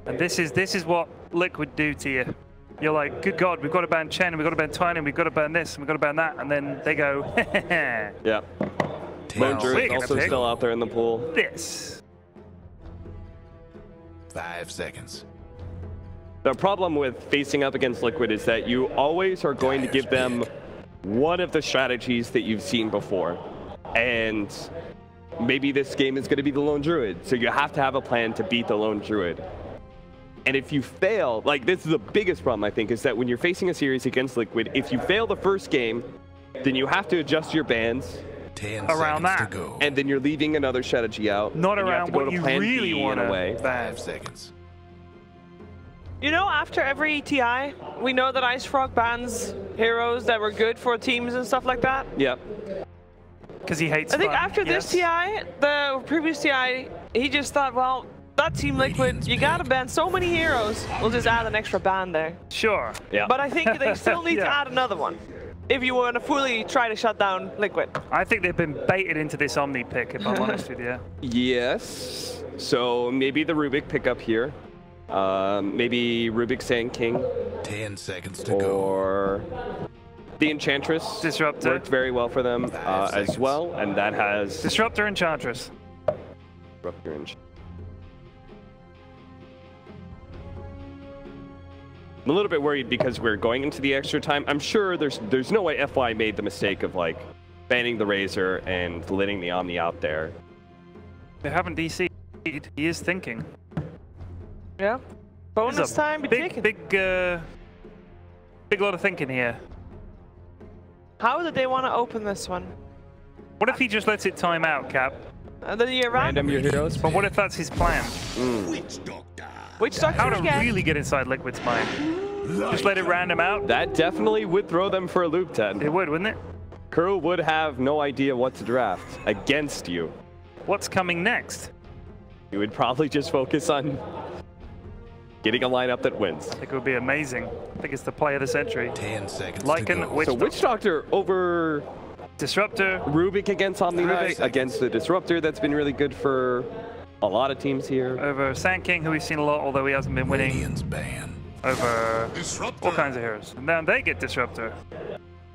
And this is what Liquid do to you. You're like, good God, we've got to ban Chen, and we've got to ban Twine, and we've got to ban this, and we've got to ban that, and then they go, yeah. Lone Druid also still out there in the pool. This. 5 seconds. The problem with facing up against Liquid is that you always are going to give them one of the strategies that you've seen before. And maybe this game is going to be the Lone Druid, so you have to have a plan to beat the Lone Druid. And if you fail, like this is the biggest problem I think, is that when you're facing a series against Liquid, if you fail the first game, then you have to adjust your bans 10 around that, to go. and then you're leaving another strategy out. Not around what you plan really B want in a to way. 5 seconds. You know, after every TI, we know that Ice Frog bans heroes that were good for teams and stuff like that. Yep. Because he hates I think fun, after this TI, the previous TI, he just thought, well, that Team Liquid, you gotta ban so many heroes. We'll just add an extra ban there. Sure. Yeah. But I think they still need to Yeah. add another one if you want to fully try to shut down Liquid. I think they've been baited into this Omni pick, if I'm honest with you. Yes. So maybe the Rubik pickup here. Maybe Rubik Sand King. 10 seconds to go. Or the Enchantress. Disruptor. Worked very well for them as well. And that has... Disruptor Enchantress. Disruptor Enchantress. I'm a little bit worried because we're going into the extra time. I'm sure there's no way FY made the mistake of like banning the Razor and letting the Omni out there. They haven't DC'd. He is thinking. Yeah. Bonus time be taken. Big lot of thinking here. How did they want to open this one? What if he just lets it time out, Cap? The year round? Random your heroes. But what if that's his plan? Which Doctor How to again? really get inside Liquid's mind? Just let it random out? That definitely would throw them for a loop, Ted. It would, wouldn't it? Kuro would have no idea what to draft against you. What's coming next? You would probably just focus on getting a lineup that wins. I think it would be amazing. I think it's the play of the century. 10 seconds Lycan, to go. Witch So Witch Doctor over Disruptor. Rubik against Omni Knight, seconds. against the Disruptor. That's been really good for a lot of teams here. Over Sand King, who we've seen a lot, although he hasn't been winning. Radiant's ban. Over Disruptor. all kinds of heroes. And then they get Disruptor.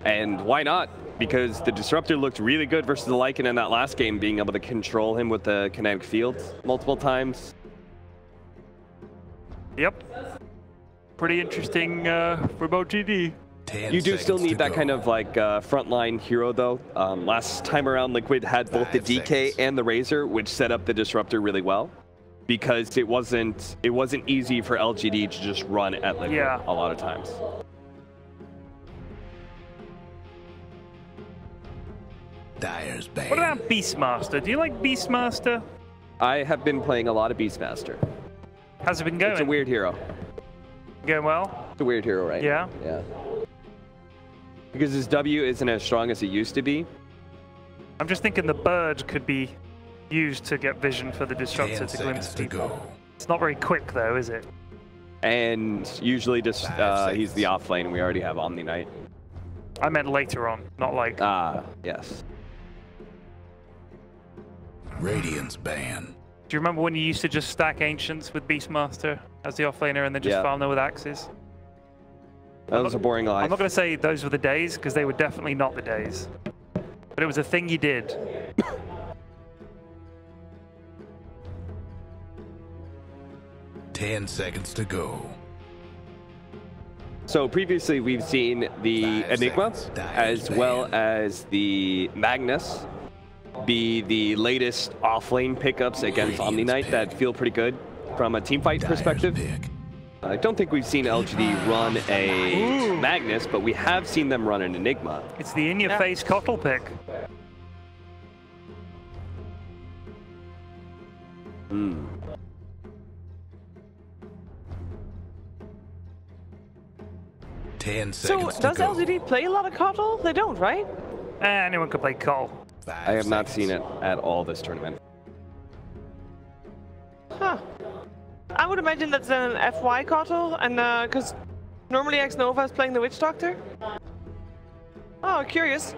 And why not? Because the Disruptor looked really good versus the Lycan in that last game, being able to control him with the kinetic fields multiple times. Yep. Pretty interesting for LGD. 10 You do still seconds need to that go. kind of like frontline hero though. Last time around, Liquid had both the 5 DK seconds. and the Razor, which set up the Disruptor really well, because it wasn't easy for LGD to just run at Liquid a lot of times. Dire's ban. What about Beastmaster? Do you like Beastmaster? I have been playing a lot of Beastmaster. How's it been going? It's a weird hero. Going well? It's a weird hero right Yeah? now. Yeah. Because his W isn't as strong as it used to be. I'm just thinking the bird could be used to get vision for the 10 Disruptor to glimpse seconds to people. go. It's not very quick though, is it? And usually just 5 he's the seconds. off lane. We already have Omni Knight. I meant later on, not like... Yes. Radiant's ban. Do you remember when you used to just stack Ancients with Beastmaster as the offlaner and then just farm them with axes? That was a boring life. I'm not going to say those were the days, because they were definitely not the days. But it was a thing you did. Ten seconds to go. So previously we've seen the 5 Enigma seconds. Dire's as well ban. as the Magnus be the latest offlane pickups against Omni Knight that feel pretty good from a teamfight Dire's perspective. pick. I don't think we've seen LGD run a Magnus, but we have seen them run an Enigma. It's the in-your-face Cottle pick. Hmm. Ten So, seconds does to go. LGD play a lot of Cottle? They don't, right? Anyone could play Cole. 5 I have not seconds. seen it at all this tournament. Huh. I would imagine that's an FY Cottle, and because normally X Nova is playing the Witch Doctor. Oh, curious.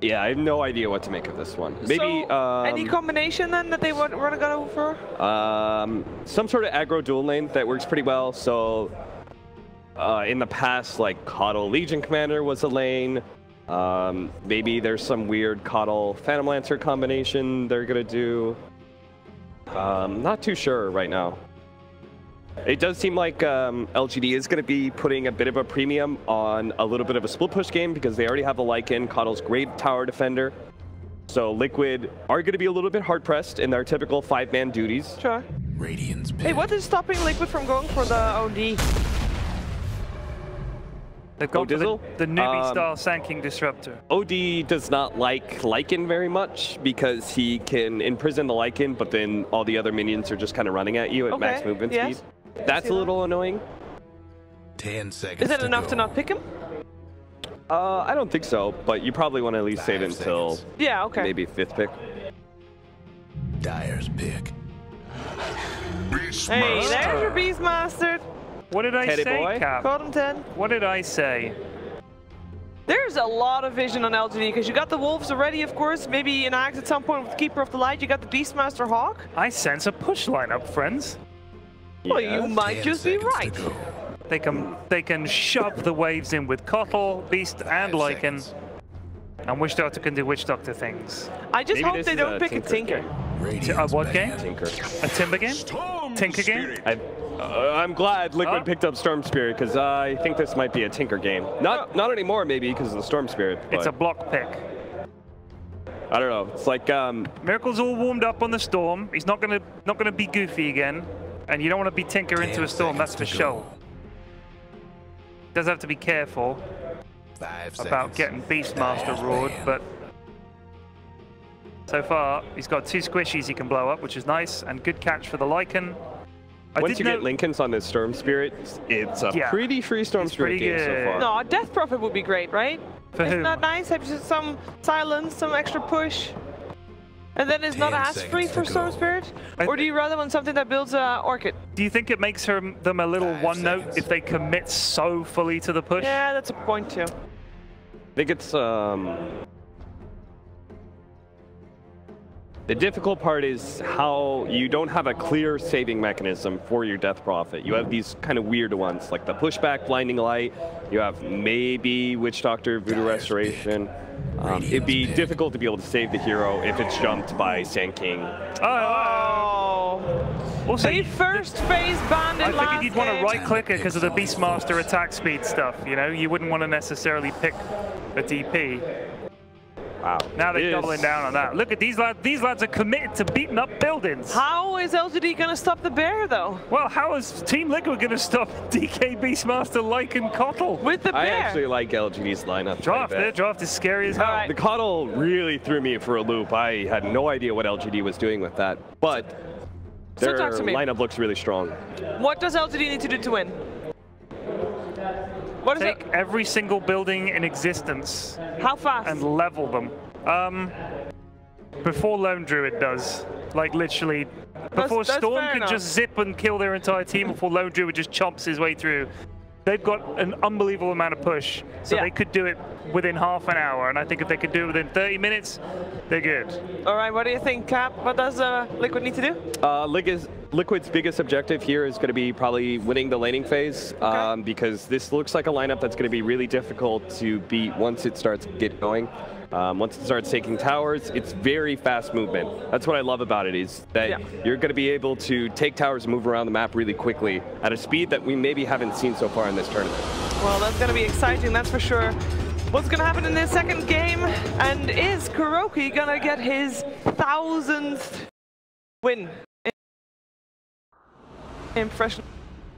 Yeah, I have no idea what to make of this one. Maybe so, any combination then that they want to go for? Some sort of aggro dual lane that works pretty well. So in the past, like Coddle Legion Commander was a lane. Maybe there's some weird Coddle Phantom Lancer combination they're gonna do. Not too sure right now. It does seem like LGD is going to be putting a bit of a premium on a little bit of a split push game because they already have the Lycan, Coddle's great tower defender. So Liquid are going to be a little bit hard pressed in their typical 5-man duties. Sure. Radiant's Hey, what is stopping Liquid from going for the OD? They've gone for the newbie-style Sand Disruptor. OD does not like Lycan very much because he can imprison the Lycan, but then all the other minions are just kind of running at you at max movement speed. That's a little annoying. 10 seconds. Is it enough to not pick him? I don't think so, but you probably want to at least save it until maybe 5th pick. Dire's pick. Hey, there's your Beastmaster. What did I say, Cap? Called him 10. What did I say? There's a lot of vision on LGD because you got the Wolves already, of course. Maybe an axe at some point with Keeper of the Light. You got the Beastmaster Hawk. I sense a push lineup, friends. Well, you might just be right. They can shove the waves in with Coddle, Beast, and Lycan. And Witch Doctor can do Witch Doctor things. I just hope they don't pick a Tinker. What game? Tinker. A Timber game? Tinker game? I'm glad Liquid picked up Storm Spirit because I think this might be a Tinker game. Not anymore, maybe because of the Storm Spirit. It's a block pick. I don't know. It's like Miracle's all warmed up on the Storm. He's not gonna be goofy again, and you don't want to be Tinker into a Storm. That's for sure. Does have to be careful about getting Beastmaster roared, but so far he's got 2 squishies he can blow up, which is nice, and good catch for the Lycan. Once you get Lincolns on this Storm Spirit, it's a pretty free Storm Spirit game so far. No, a Death Prophet would be great, right? Isn't that nice? Have just some silence, some extra push, and then it's not as free for Storm Spirit? Or do you rather want something that builds Orchid? Do you think it makes them a little one-note if they commit so fully to the push? Yeah, that's a point too. I think it's the difficult part is how you don't have a clear saving mechanism for your Death Prophet. You have these kind of weird ones, like the pushback, Blinding Light. You have maybe Witch Doctor, Voodoo Restoration. It'd be difficult to be able to save the hero if it's jumped by Sand King. Oh. Also, they first phase banned it last game. I figured you'd want to right-click it because of the Beastmaster attack speed stuff, you know? You wouldn't want to necessarily pick a DP. Wow. Now they're doubling down on that. Look at these lads. These lads are committed to beating up buildings. How is LGD going to stop the bear, though? Well, how is Team Liquid going to stop DK Beastmaster, Lycan, Coddle? With the bear. I actually like LGD's lineup. Their draft is scary as hell. Right. The Coddle really threw me for a loop. I had no idea what LGD was doing with that. But their lineup looks really strong. What does LGD need to do to win? What is Take every single building in existence. How fast? And level them. Before Lone Druid does. Like literally. Before Storm could just zip and kill their entire team, before Lone Druid just chomps his way through. They've got an unbelievable amount of push. So they could do it within half an hour. And I think if they could do it within 30 minutes, they're good. All right, what do you think, Cap? What does Liquid need to do? Liquid's biggest objective here is going to be probably winning the laning phase, because this looks like a lineup that's going to be really difficult to beat once it starts get going. Once it starts taking towers, it's very fast movement. That's what I love about it, is that you're going to be able to take towers and move around the map really quickly at a speed that we maybe haven't seen so far in this tournament. Well, that's going to be exciting, that's for sure. What's going to happen in this second game? And is Kuroki going to get his 1000th win? In professional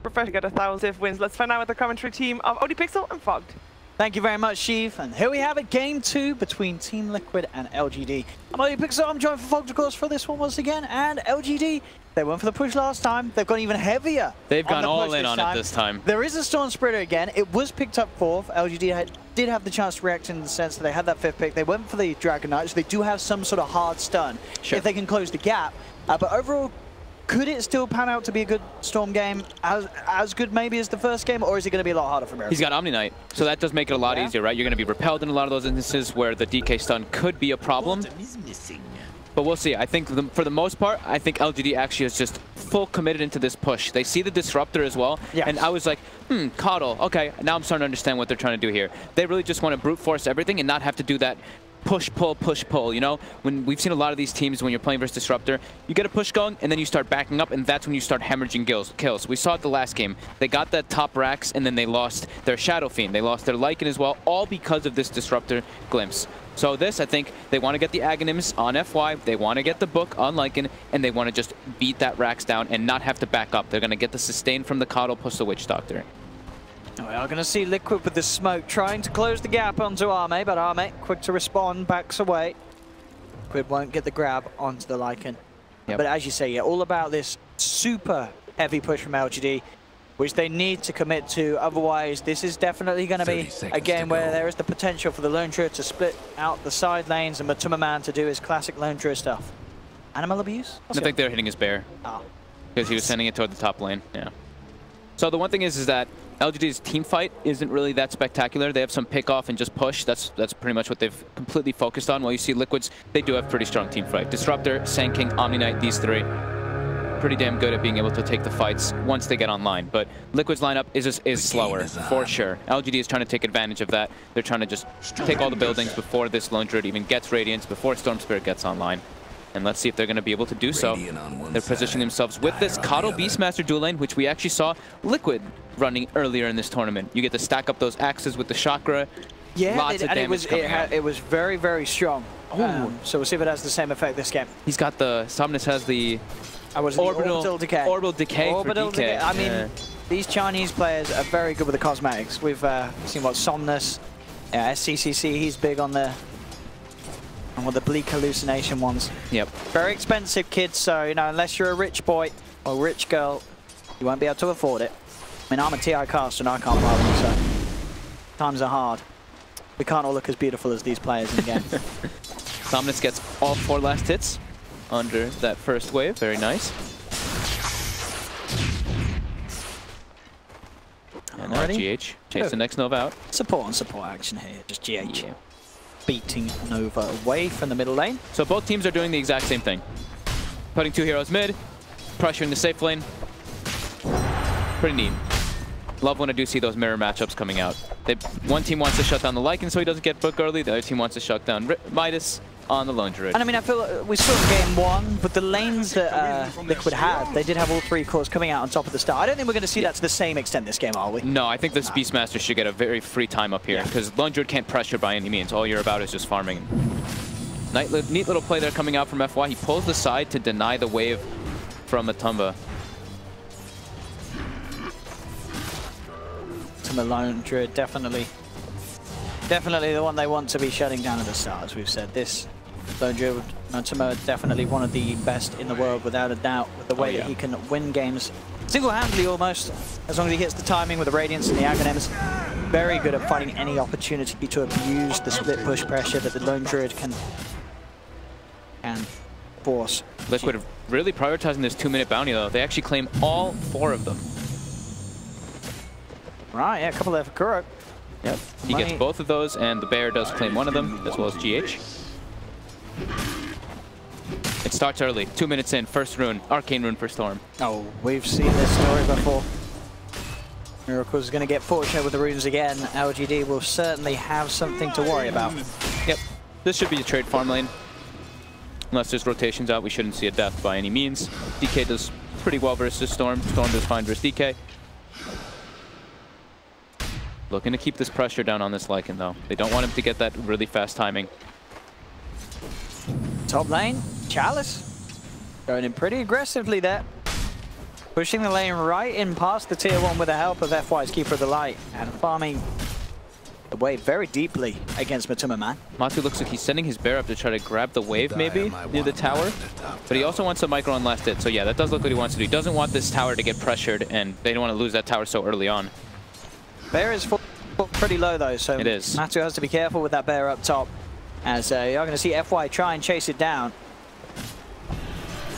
got 1,000 wins. Let's find out with the commentary team of ODPixel and Fogged. Thank you very much, Sheev. And here we have it, Game 2 between Team Liquid and LGD. I'm ODPixel, I'm joined for Fogged, of course, for this one once again. And LGD, they went for the push last time. They've gone even heavier. They've gone all in on it this time. There is a Storm Spreader again. It was picked up 4th. LGD did have the chance to react in the sense that they had that 5th pick. They went for the Dragon Knight, so they do have some sort of hard stun if they can close the gap. But overall, Could it still pan out to be a good Storm game, as good maybe as the first game, or is it going to be a lot harder for Miracle? He's got Omni Knight, so that does make it a lot easier, right? You're going to be repelled in a lot of those instances where the DK stun could be a problem. But we'll see. I think for the most part, I think LGD actually is just full committed into this push. They see the Disruptor as well, and I was like, Coddle, okay, now I'm starting to understand what they're trying to do here. They really just want to brute force everything and not have to do that push, pull, you know? When we've seen a lot of these teams, when you're playing versus Disruptor, you get a push going, and then you start backing up, and that's when you start hemorrhaging kills. We saw it the last game. They got that top racks, and then they lost their Shadow Fiend. They lost their Lycan as well, all because of this Disruptor glimpse. So this, I think, they want to get the Aghanims on FY, they want to get the Book on Lycan, and they want to just beat that racks down and not have to back up. They're going to get the sustain from the Coddle plus the Witch Doctor. We are going to see Liquid with the smoke trying to close the gap onto Arme, but Arme, quick to respond, backs away. Liquid won't get the grab onto the Lycan. But as you say, all about this super heavy push from LGD, which they need to commit to. Otherwise, this is definitely going to be a game where there is the potential for the Lone Druid to split out the side lanes and Matuma Man to do his classic Lone Druid stuff. Animal abuse? I think they're hitting his bear. Because he was sending it toward the top lane. Yeah. So the one thing is that LGD's team fight isn't really that spectacular. They have some pick off and just push. That's pretty much what they've completely focused on. While you see Liquids, they do have pretty strong team fight. Disruptor, Sand King, Omni Knight, these three, pretty damn good at being able to take the fights once they get online. But Liquid's lineup is slower, for sure. LGD is trying to take advantage of that. They're trying to just take all the buildings before this Lone Druid even gets Radiance, before Storm Spirit gets online. And let's see if they're going to be able to do so. They're positioning themselves with this Coddle Beastmaster dual lane, which we actually saw Liquid running earlier in this tournament. You get to stack up those axes with the chakra. Yeah, lots of damage it was very, very strong. So we'll see if it has the same effect this game. He's got the... Somnus has the... Orbital Decay. Orbital Decay for DK. I mean, these Chinese players are very good with the cosmetics. We've seen what Somnus, SCCC, he's big on the... And with the bleak hallucination ones. Yep. Very expensive kids, so, you know, unless you're a rich boy or rich girl, you won't be able to afford it. I mean, I'm a TI caster and I can't buy them, so times are hard. We can't all look as beautiful as these players in the game. Somnus gets all 4 last hits under that first wave. Very nice. And now GH chase the next Nova out. Support on support action here, just GH. Yeah. Beating Nova away from the middle lane. So both teams are doing the exact same thing. Putting 2 heroes mid, pressuring the safe lane. Pretty neat. Love when I do see those mirror matchups coming out. One team wants to shut down the Lycan so he doesn't get booked early. The other team wants to shut down Midas on the Lone Druid. And I mean, I feel like we saw in game 1, but the lanes that Liquid had, they did have all 3 cores coming out on top of the start. I don't think we're going to see that to the same extent this game, are we? No, I think this Beastmaster should get a very free time up here, because Lone Druid can't pressure by any means. All you're about is just farming. Neat little play there coming out from FY. He pulls the side to deny the wave from Matumba. The Lone Druid, definitely the one they want to be shutting down at the start, as we've said. This Lone Druid, Matuma, definitely one of the best in the world, without a doubt, with the way that he can win games single-handedly almost, as long as he hits the timing with the Radiance and the Aghanims. Very good at finding any opportunity to abuse the split push pressure that the Lone Druid can force. Liquid really prioritizing this 2-minute bounty, though. They actually claim all 4 of them. Right, yeah, a couple there for Kuro. Yep, he gets both of those, and the bear does claim one of them, as well as GH. It starts early, 2 minutes in, first rune, Arcane Rune for Storm. Oh, we've seen this story before. Miracle's is going to get fortunate with the runes again. LGD will certainly have something to worry about. Yep, this should be a trade farm lane. Unless there's rotations out, we shouldn't see a death by any means. DK does pretty well versus Storm. Storm does fine versus DK. Looking to keep this pressure down on this Lycan, though. They don't want him to get that really fast timing. Top lane, Chalice. Going in pretty aggressively there. Pushing the lane right in past the tier 1 with the help of FY's Keeper of the Light. And farming the wave very deeply against Matuma Man. Matu looks like he's sending his bear up to try to grab the wave, maybe, near the tower. But he also wants a micro on last hit. So yeah, that does look what he wants to do. He doesn't want this tower to get pressured, and they don't want to lose that tower so early on. Bear is pretty low though, so it is. Matu has to be careful with that bear up top, as you're going to see FY try and chase it down.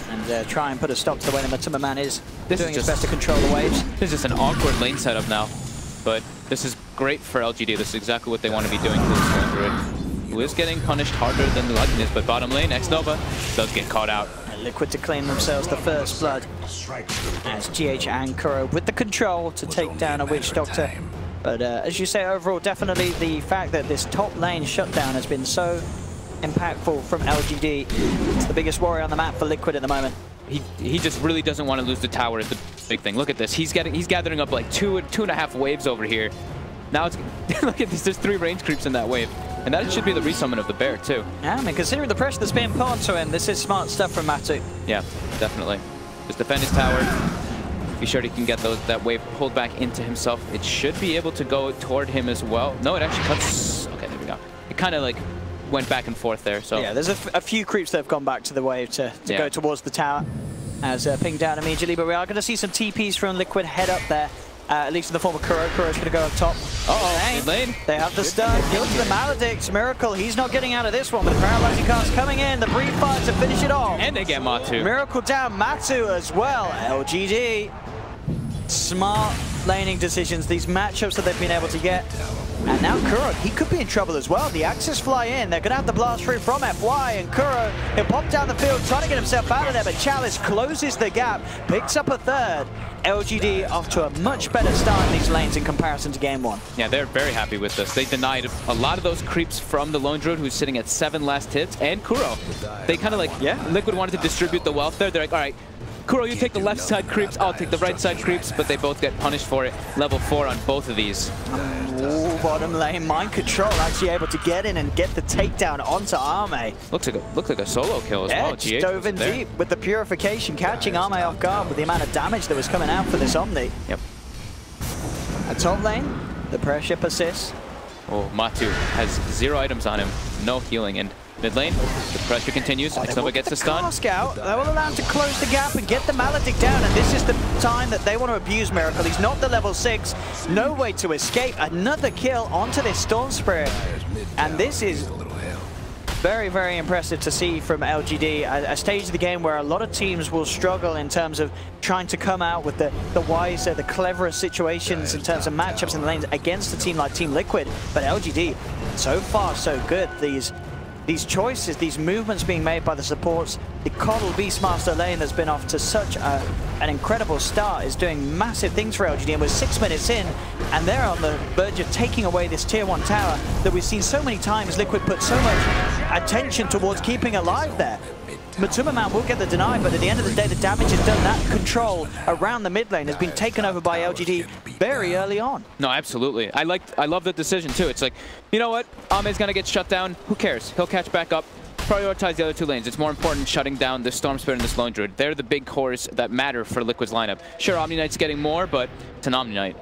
and try and put a stop to the way that Matuma Man is doing his best to control the waves. This is an awkward lane setup now, but this is great for LGD. This is exactly what they want to be doing to this lane druid, who is getting punished harder than the Legend is, but bottom lane, X-Nova does get caught out. And Liquid to claim themselves the first blood, as GH and Kuro with the control to take down a Witch Doctor. But as you say, overall, definitely the fact that this top lane shutdown has been so impactful from LGD. It's the biggest warrior on the map for Liquid at the moment. He just really doesn't want to lose the tower is the big thing. Look at this. He's gathering up like two and a half waves over here. Now it's look at this. There's 3 range creeps in that wave, and that should be the resummon of the bear too. Yeah, I mean, considering the pressure that's being put onto him, this is smart stuff from Matu. Yeah, definitely. Just defend his tower. Be sure he can get that wave pulled back into himself. It should be able to go toward him as well. No, it actually cuts. Okay, there we go. It kind of like went back and forth there. So yeah, there's a few creeps that have gone back to the wave to go towards the tower, as pinged down immediately. But we are going to see some TPs from Liquid head up there, at least in the form of Kuro. Kuro's going to go up top. Mid lane. They have the stun. Kill to the Maledict. Miracle, he's not getting out of this one, but the paralyzing cast coming in. The brief fire to finish it off. And they get Matu. Miracle down, Matu as well. LGD. Smart laning decisions, these matchups that they've been able to get. And now Kuro, he could be in trouble as well. The Axis fly in. They're going to have the blast through from FY, and Kuro, he'll pop down the field trying to get himself out of there, but Chalice closes the gap, picks up a third. LGD off to a much better start in these lanes in comparison to game 1. Yeah, they're very happy with this. They denied a lot of those creeps from the Lone Druid, who's sitting at 7 last hits, and Kuro. They kind of like, Liquid wanted to distribute the wealth there. They're like, all right, Kuro, you take the left side creeps, I'll take the right side creeps, but they both get punished for it. Level 4 on both of these. Ooh, bottom lane, mind control, actually able to get in and get the takedown onto Arme. Looks like a solo kill as well. GH dove in deep with the purification, catching Arme off guard with the amount of damage that was coming out for this Omni. Yep. At top lane, the pressure persists. Oh, Matu has 0 items on him, no healing, and mid lane, the pressure continues. X-Nova gets the stun. Out. They will allow him to close the gap and get the Maledict down, and this is the time that they want to abuse Miracle. He's not the level 6, no way to escape. Another kill onto this Storm Spirit, and this is very, very impressive to see from LGD. A stage of the game where a lot of teams will struggle in terms of trying to come out with the wiser, the cleverer situations in terms of matchups in the lanes against a team like Team Liquid. But LGD, so far so good. These choices, these movements being made by the supports, the Coddle Beastmaster lane that's been off to such an incredible start is doing massive things for LGD, and we're 6 minutes in, and they're on the verge of taking away this tier 1 tower that we've seen so many times Liquid put so much attention towards keeping alive there. Matuma Man will get the deny, but at the end of the day, the damage is done. That control around the mid lane has been taken over by LGD very early on. No, absolutely. I love the decision too. It's like, you know what? Ame's gonna get shut down. Who cares? He'll catch back up. Prioritize the other 2 lanes. It's more important shutting down the Storm Spirit and this Lone Druid. They're the big cores that matter for Liquid's lineup. Sure, Omni Knight's getting more, but it's an Omni Knight.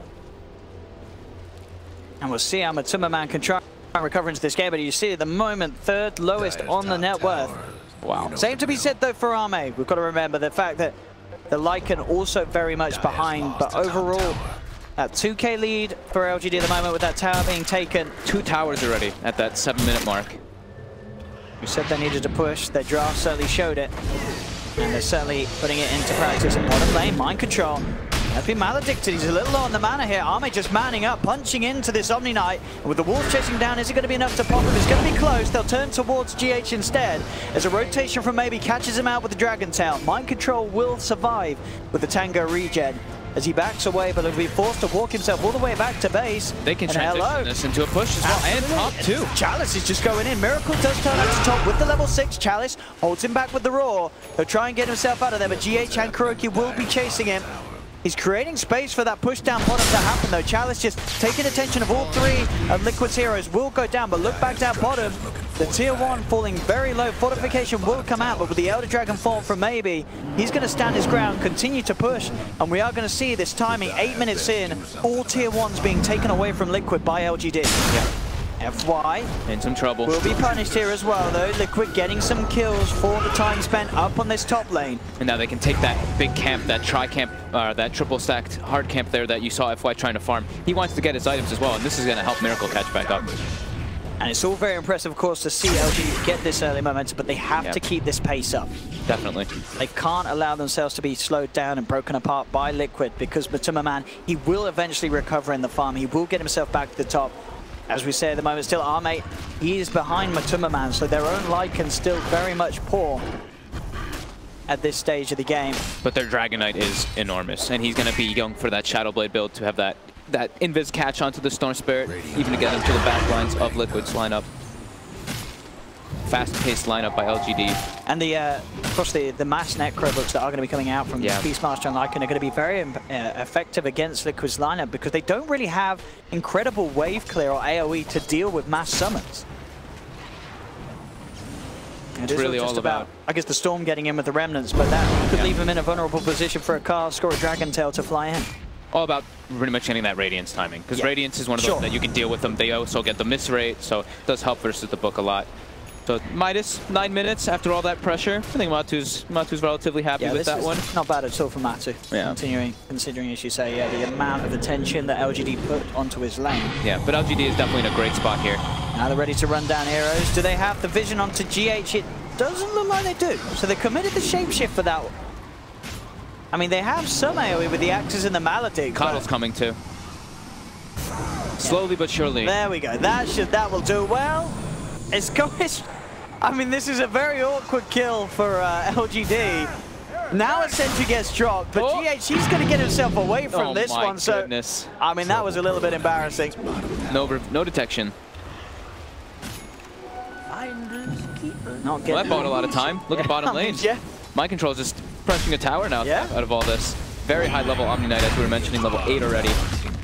And we'll see how Matuma Man can try and recover into this game, but you see at the moment, 3rd lowest on the net worth. Wow. Same to be said though for Arme. We've got to remember the fact that the Lycan also very much behind, but overall, that 2K lead for LGD at the moment with that tower being taken. 2 towers already at that 7-minute mark. We said they needed to push. Their draft certainly showed it, and they're certainly putting it into practice. In bottom lane, mind control. Has been maledicted. He's a little low on the mana here. Arme just manning up, punching into this Omni Knight. And with the wolves chasing down, is it going to be enough to pop him? It's going to be close. They'll turn towards GH instead. As a rotation from maybe catches him out with the Dragon Tail. Mind control will survive with the Tango regen as he backs away, but he'll be forced to walk himself all the way back to base. They can transition this into a push as well. Absolutely. And top 2. Chalice is just going in. Miracle does turn up to top with the level 6. Chalice holds him back with the Roar. He'll try and get himself out of there, but GH and Kuroki will be chasing him. He's creating space for that push down bottom to happen though. Chalice just taking attention of all 3 of Liquid's heroes will go down, but look back down bottom. The tier 1 falling very low. Fortification will come out, but with the Elder Dragon fall from maybe, he's going to stand his ground, continue to push, and we are going to see this timing 8 minutes in, all tier 1s being taken away from Liquid by LGD. Yeah. FY in some trouble. Will be punished here as well though. Liquid getting some kills for the time spent up on this top lane. And now they can take that big camp, that tri-camp, that triple stacked hard camp there that you saw FY trying to farm. He wants to get his items as well, and this is going to help Miracle catch back up. And it's all very impressive, of course, to see LGD get this early momentum, but they have to keep this pace up. Definitely. They can't allow themselves to be slowed down and broken apart by Liquid, because Matumbaman, he will eventually recover in the farm. He will get himself back to the top. As we say at the moment, still Armate, he is behind Matumbaman, so their own light can still very much pour at this stage of the game. But their Dragon Knight is enormous, and he's going to be going for that Shadow Blade build to have that Invis catch onto the Storm Spirit, even to get him to the back lines of Liquid's lineup. Fast-paced lineup by LGD. And of course, the mass necro books that are going to be coming out from Beastmaster and Lycan are going to be very effective against Liquid's lineup, because they don't really have incredible wave clear or AoE to deal with mass summons. It's really all about, I guess, the Storm getting in with the Remnants, but that could leave him in a vulnerable position for a Cask or a Dragon Tail to fly in. All about pretty much getting that Radiance timing, because Radiance is one of those that you can deal with them. They also get the miss rate, so it does help versus the book a lot. So Midas, 9 minutes after all that pressure. I think Matu's relatively happy with that one. Not bad at all for Matu. Considering, as you say, the amount of attention that LGD put onto his lane. Yeah, but LGD is definitely in a great spot here. Now they're ready to run down heroes. Do they have the vision onto GH? It doesn't look like they do. So they committed the shapeshift for that one. I mean, they have some AoE with the Axes and the Maledict. Coddle's coming too. Slowly but surely. There we go. That will do well. It's going. I mean, this is a very awkward kill for LGD. Now a sentry gets dropped, but GH, he's going to get himself away from this one. So, goodness. I mean, that was a little bit embarrassing. No detection. Not Well, that bought a lot of time. Look at bottom lane. Mind Control is just pressing a tower now out of all this. Very high level Omni Knight, as we were mentioning, level 8 already.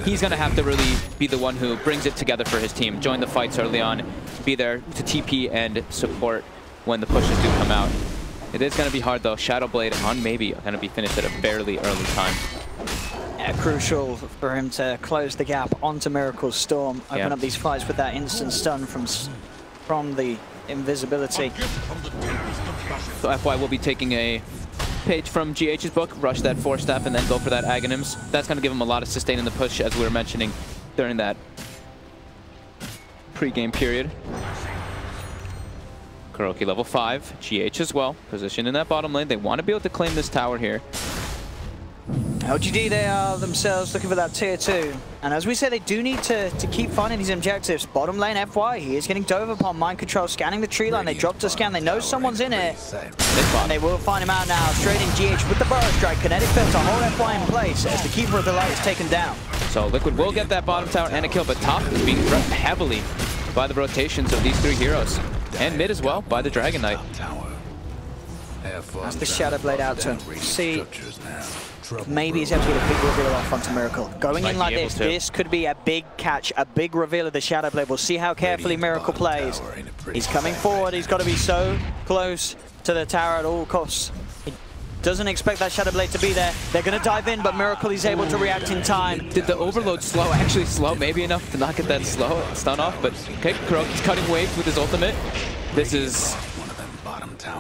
He's going to have to really be the one who brings it together for his team. Join the fights early on. Be there to TP and support when the pushes do come out. It is going to be hard, though. Shadow Blade on maybe going to be finished at a fairly early time. Yeah, crucial for him to close the gap onto Miracle's Storm. Open up these fights with that instant stun from the invisibility. So FY will be taking a page from GH's book, rush that 4-step, and then go for that Aghanims. That's going to give him a lot of sustain in the push, as we were mentioning during that pre-game period. Kuroki level 5, GH as well, positioned in that bottom lane. They want to be able to claim this tower here. LGD, they are themselves looking for that tier 2. And as we said, they do need to keep finding these objectives. Bottom lane FY, he is getting dove upon. Mind Control scanning the tree line. They drop to scan. They know someone's in it. And they will find him out now. Straight in GH with the Burrow Strike. Kinetic Field to hold FY in place as the Keeper of the Light is taken down. So Liquid will get that bottom tower and a kill, but top is being threatened heavily by the rotations of these 3 heroes. And mid as well by the Dragon Knight. That's the Shadow Blade out to him. See, maybe he's able to get a big reveal off onto Miracle. Going in like this could be a big catch, a big reveal of the Shadow Blade. We'll see how carefully Miracle plays. He's coming forward. He's got to be so close to the tower at all costs. He doesn't expect that Shadow Blade to be there. They're going to dive in, but Miracle is able to react in time. Did the overload actually slow maybe enough to not get that stun off? But okay, Kuroki's cutting waves with his ultimate.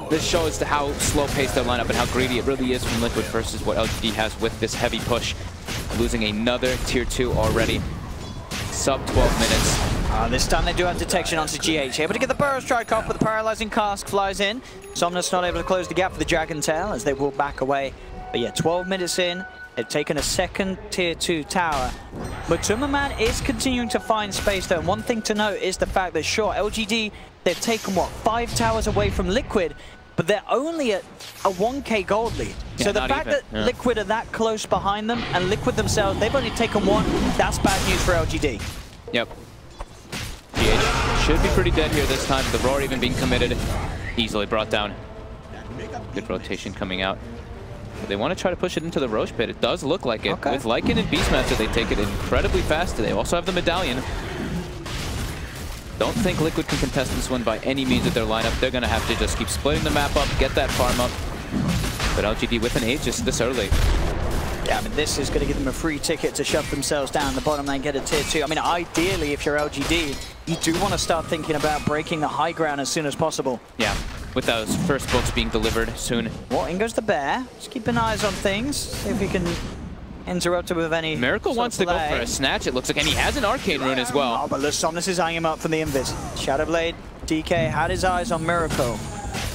This shows how slow-paced their lineup and how greedy it really is from Liquid versus what LGD has with this heavy push. Losing another tier 2 already. Sub 12 minutes. This time they do have detection onto GH. Able to get the Burrow Strike off, but the Paralyzing Cask flies in. Somnus not able to close the gap for the Dragon Tail as they will back away. But yeah, 12 minutes in. They've taken a second tier 2 tower. Matumbaman is continuing to find space though. And one thing to note is the fact that sure, LGD, they've taken what, 5 towers away from Liquid, but they're only at a 1k gold lead. Yeah, so the fact that Liquid are that close behind them and Liquid themselves, they've only taken 1, that's bad news for LGD. Yep. GH should be pretty dead here this time. The Roar even being committed, easily brought down. Good rotation coming out. They want to try to push it into the Roche pit. It does look like it. With Lycan and Beastmaster, they take it incredibly fast. They also have the Medallion. Don't think Liquid can contest this one by any means of their lineup. They're going to have to just keep splitting the map up, get that farm up. But LGD with an 8 just this early. Yeah, I mean, this is going to give them a free ticket to shove themselves down the bottom lane, get a tier 2. I mean, ideally, if you're LGD, you do want to start thinking about breaking the high ground as soon as possible. Yeah, with those first books being delivered soon. Well, in goes the bear. Just keeping eyes on things. See if we can interrupted with any. Miracle wants to go for a snatch, it looks like, and he has an arcane rune as well. Oh, but Somnus is eyeing him up from the invis. Shadowblade, DK had his eyes on Miracle.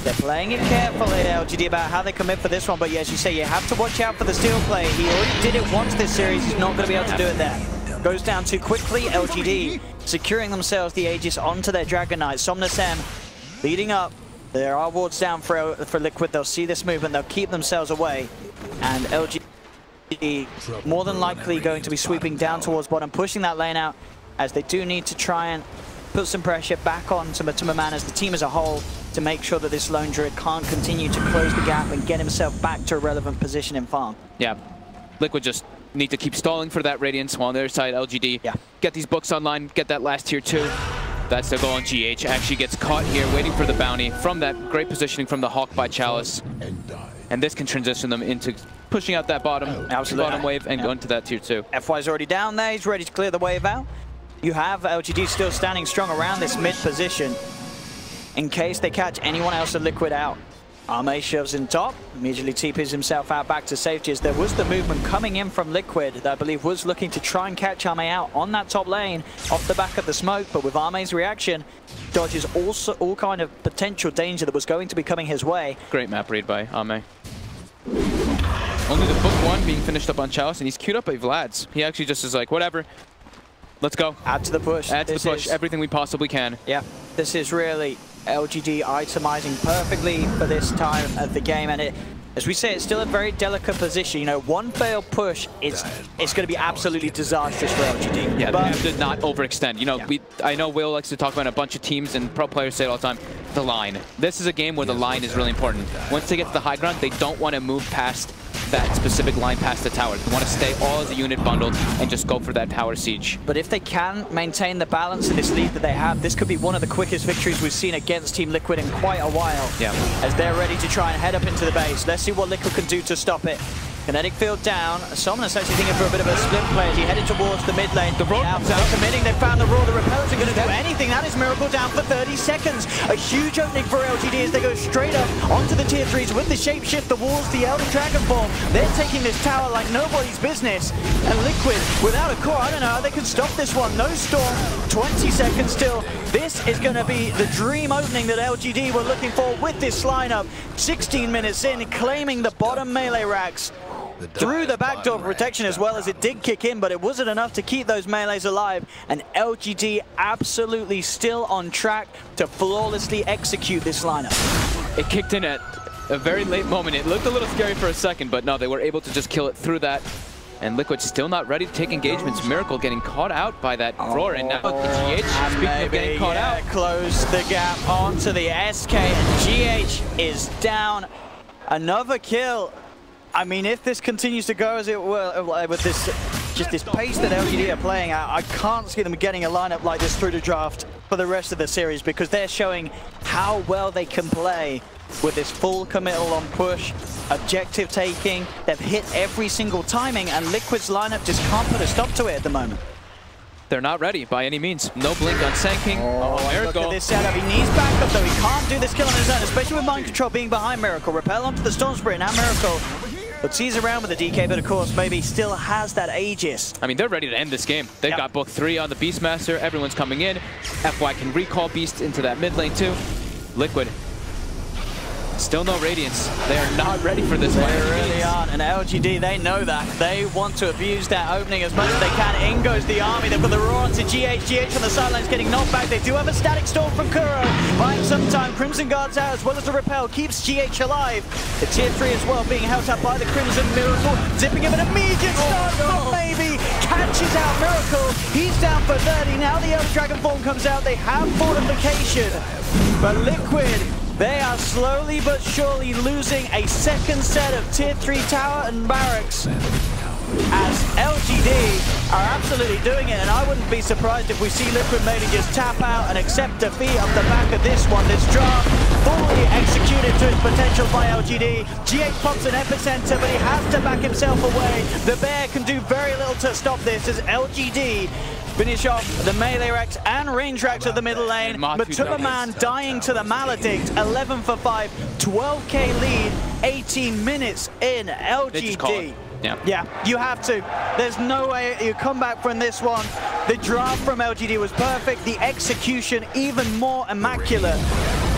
They're playing it carefully, LGD, about how they commit for this one, but yeah, as you say, you have to watch out for the steal play. He already did it once this series, he's not going to be able to do it there. Goes down too quickly, LGD securing themselves the Aegis onto their Dragon Knight. Somnus M leading up. There are wards down for Liquid, they'll see this movement, they'll keep themselves away. And LGD more than likely going to be sweeping down towards bottom, pushing that lane out, as they do need to try and put some pressure back on to Matuma as the team as a whole, to make sure that this Lone Druid can't continue to close the gap and get himself back to a relevant position in farm. Yeah, Liquid just need to keep stalling for that Radiance, while on the other side, LGD get these books online, get that last tier 2. That's the goal, and GH actually gets caught here waiting for the bounty from that great positioning from the Hawk by Chalice. And this can transition them into pushing out that bottom wave and going to that tier 2. FY's already down there, he's ready to clear the wave out. You have LGD still standing strong around this mid position in case they catch anyone else of Liquid out. Arme shoves in top, immediately TPs himself out back to safety, as there was the movement coming in from Liquid that I believe was looking to try and catch Arme out on that top lane off the back of the smoke, but with Arme's reaction, dodges also all kind of potential danger that was going to be coming his way. Great map read by Arme. Only the book 1 being finished up on Chalice, and he's queued up by Vlad's. He actually just is like, whatever. Let's go. Add to the push. Add to the push, everything we possibly can. Yeah, this is really LGD itemizing perfectly for this time of the game, and as we say, it's still a very delicate position. You know, one failed push, it's going to be absolutely disastrous for LGD. Yeah, but they have to not overextend. You know, I know Will likes to talk about a bunch of teams, and pro players say it all the time, the line. This is a game where the line is really important. Once they get to the high ground, they don't want to move past that specific line past the tower. They want to stay all as a unit bundled and just go for that tower siege. But if they can maintain the balance of this lead that they have, this could be one of the quickest victories we've seen against Team Liquid in quite a while. Yeah. As they're ready to try and head up into the base. Let's see what Liquid can do to stop it. Kinetic field down. Somnus actually thinking for a bit of a split play as he headed towards the mid lane. The road comes out. Committing, they found the roar. The repellers are going to do anything. That is Miracle down for 30 seconds. A huge opening for LGD as they go straight up onto the tier 3s with the shapeshift, the walls, the Elden Dragon form. They're taking this tower like nobody's business. And Liquid, without a core, I don't know how they can stop this one. No storm, 20 seconds still. This is going to be the dream opening that LGD were looking for with this lineup. 16 minutes in, claiming the bottom melee racks. Through the backdoor protection as well, as it did kick in, but it wasn't enough to keep those melees alive. And LGD absolutely still on track to flawlessly execute this lineup. It kicked in at a very late moment. It looked a little scary for a second, but no, they were able to just kill it through that. And Liquid still not ready to take engagements. Miracle getting caught out by that roar, and now GH, speaking of getting caught out. Close the gap onto the SK, and GH is down. Another kill. I mean, if this continues to go as it will, with this pace that LGD are playing, I can't see them getting a lineup like this through the draft for the rest of the series, because they're showing how well they can play with this full committal on push, objective taking. They've hit every single timing, and Liquid's lineup just can't put a stop to it at the moment. They're not ready by any means. No blink on Sand King. Miracle. Look at this setup. He needs backup, though. He can't do this kill on his own, especially with Mind Control being behind Miracle. Repel onto the Storm Spirit, now Miracle. But sees around with the DK, but of course, maybe still has that Aegis. I mean, they're ready to end this game. They've got book 3 on the Beastmaster. Everyone's coming in. FY can recall Beast into that mid lane too. Liquid. Still no Radiance. They are not ready for this one. They really aren't, and LGD, they know that. They want to abuse that opening as much as they can. In goes the army. They've got the roar onto GH. GH on the sidelines getting knocked back. They do have a static storm from Kuro. Buying some time. Crimson Guard's out as well as the repel. Keeps GH alive. The tier 3 as well being held up by the Crimson. Miracle zipping him an immediate start from maybe. Catches out Miracle. He's down for 30. Now the Elder Dragon form comes out. They have fortification. But Liquid, they are slowly but surely losing a second set of tier 3 tower and barracks, as LGD are absolutely doing it, and I wouldn't be surprised if we see Liquid maybe just tap out and accept defeat off the back of this one. This draft fully executed to its potential by LGD. GH pops an epicenter, but he has to back himself away. The Bear can do very little to stop this as LGD finish off the melee racks and range racks of the middle lane. Matuma dying to the Maledict, 11 for 5, 12k lead, 18 minutes in. LGD Yeah, you have to. There's no way you come back from this one. The draft from LGD was perfect. The execution even more immaculate.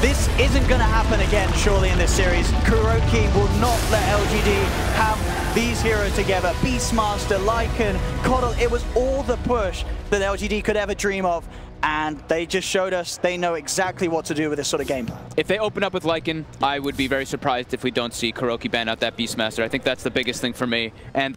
This isn't going to happen again, surely, in this series. Kuroki will not let LGD have these heroes together. Beastmaster, Lycan, Coddle, it was all the push that LGD could ever dream of. And they just showed us they know exactly what to do with this sort of game. If they open up with Lycan, I would be very surprised if we don't see Kuroki ban out that Beastmaster. I think that's the biggest thing for me. And